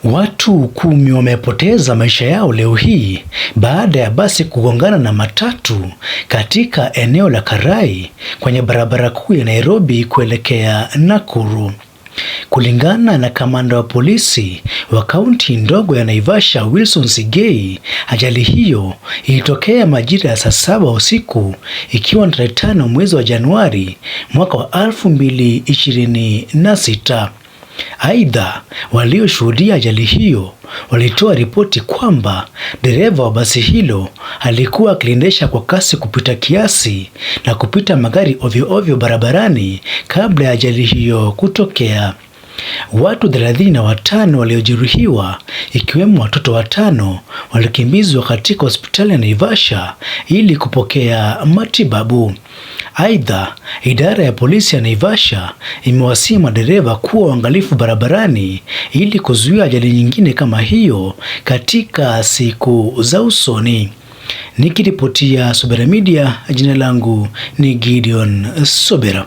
Watu 10 wamepoteza maisha yao leo hii baada ya basi kugongana na matatu katika eneo la Karai kwenye barabara kuu ya Nairobi kuelekea Nakuru. Kulingana na kamanda wa polisi wa kaunti ndogo ya Naivasha, Wilson Sigei, ajali hiyo ilitokea majira ya saa 7 usiku ikiwa ni tarehe 5 mwezi wa Januari mwaka wa 2026. Aidha, walioshuhudia ajali hiyo walitoa ripoti kwamba dereva wa basi hilo alikuwa akiendesha kwa kasi kupita kiasi na kupita magari ovyo ovyo barabarani kabla ya ajali hiyo kutokea. Watu 35 waliojeruhiwa ikiwemo watoto 5 walikimbizwa katika hospitali ya Naivasha ili kupokea matibabu. Aidha, idara ya polisi ya Naivasha imewasihi madereva kuwa waangalifu barabarani ili kuzuia ajali nyingine kama hiyo katika siku za usoni. Nikiripotia Sobera Media, jina langu ni Gideon Sobera.